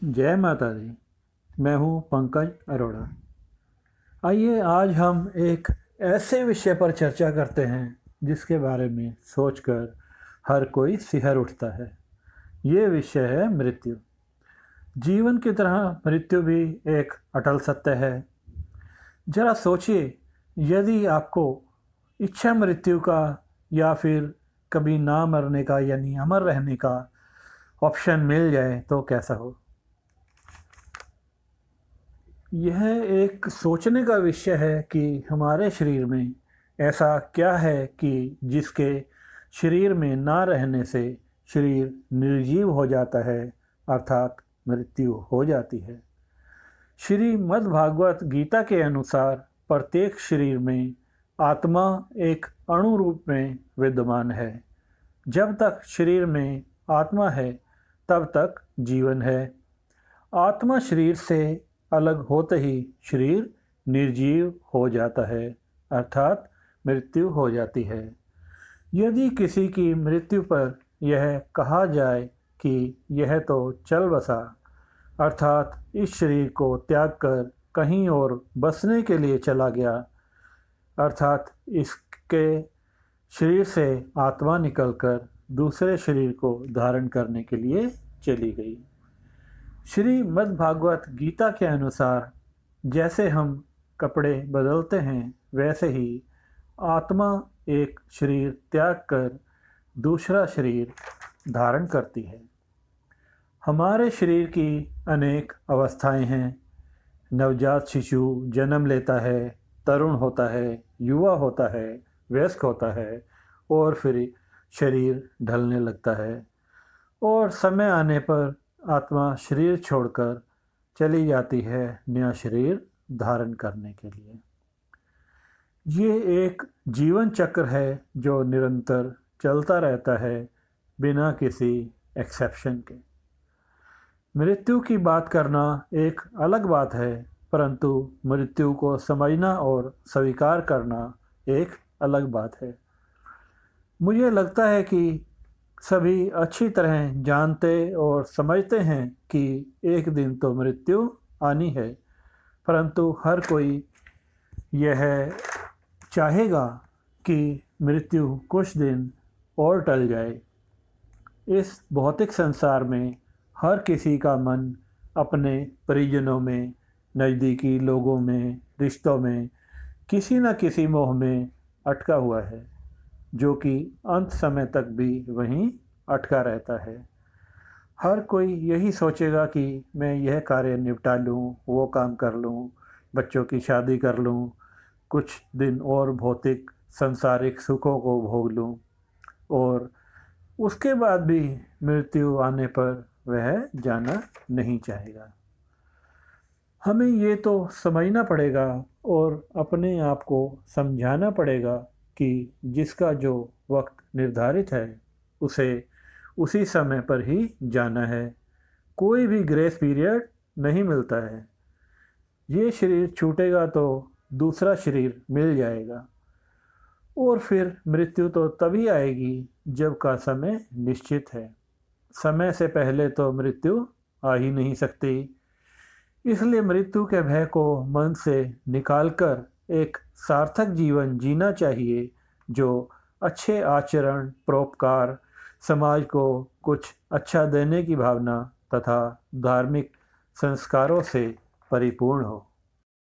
जय माता दी। मैं हूँ पंकज अरोड़ा। आइए आज हम एक ऐसे विषय पर चर्चा करते हैं जिसके बारे में सोचकर हर कोई सिहर उठता है। ये विषय है मृत्यु। जीवन की तरह मृत्यु भी एक अटल सत्य है। जरा सोचिए, यदि आपको इच्छा मृत्यु का या फिर कभी ना मरने का यानी अमर रहने का ऑप्शन मिल जाए तो कैसा हो। यह एक सोचने का विषय है कि हमारे शरीर में ऐसा क्या है कि जिसके शरीर में ना रहने से शरीर निर्जीव हो जाता है, अर्थात मृत्यु हो जाती है। श्रीमद् भागवत गीता के अनुसार प्रत्येक शरीर में आत्मा एक अणु रूप में विद्यमान है। जब तक शरीर में आत्मा है तब तक जीवन है। आत्मा शरीर से अलग होते ही शरीर निर्जीव हो जाता है, अर्थात मृत्यु हो जाती है। यदि किसी की मृत्यु पर यह कहा जाए कि यह तो चल बसा, अर्थात इस शरीर को त्याग कर कहीं और बसने के लिए चला गया, अर्थात इसके शरीर से आत्मा निकलकर दूसरे शरीर को धारण करने के लिए चली गई। श्रीमद् भागवत गीता के अनुसार जैसे हम कपड़े बदलते हैं वैसे ही आत्मा एक शरीर त्याग कर दूसरा शरीर धारण करती है। हमारे शरीर की अनेक अवस्थाएं हैं। नवजात शिशु जन्म लेता है, तरुण होता है, युवा होता है, वयस्क होता है और फिर शरीर ढलने लगता है और समय आने पर आत्मा शरीर छोड़कर चली जाती है नया शरीर धारण करने के लिए। ये एक जीवन चक्र है जो निरंतर चलता रहता है बिना किसी एक्सेप्शन के। मृत्यु की बात करना एक अलग बात है, परंतु मृत्यु को समझना और स्वीकार करना एक अलग बात है। मुझे लगता है कि सभी अच्छी तरह जानते और समझते हैं कि एक दिन तो मृत्यु आनी है, परंतु हर कोई यह चाहेगा कि मृत्यु कुछ दिन और टल जाए। इस भौतिक संसार में हर किसी का मन अपने परिजनों में, नज़दीकी लोगों में, रिश्तों में किसी न किसी मोह में अटका हुआ है, जो कि अंत समय तक भी वहीं अटका रहता है। हर कोई यही सोचेगा कि मैं यह कार्य निपटा लूँ, वो काम कर लूँ, बच्चों की शादी कर लूँ, कुछ दिन और भौतिक संसारिक सुखों को भोग लूँ और उसके बाद भी मृत्यु आने पर वह जाना नहीं चाहेगा। हमें ये तो समझना पड़ेगा और अपने आप को समझाना पड़ेगा कि जिसका जो वक्त निर्धारित है उसे उसी समय पर ही जाना है। कोई भी ग्रेस पीरियड नहीं मिलता है। ये शरीर छूटेगा तो दूसरा शरीर मिल जाएगा और फिर मृत्यु तो तभी आएगी जब का समय निश्चित है। समय से पहले तो मृत्यु आ ही नहीं सकती। इसलिए मृत्यु के भय को मन से निकालकर एक सार्थक जीवन जीना चाहिए, जो अच्छे आचरण, परोपकार, समाज को कुछ अच्छा देने की भावना तथा धार्मिक संस्कारों से परिपूर्ण हो।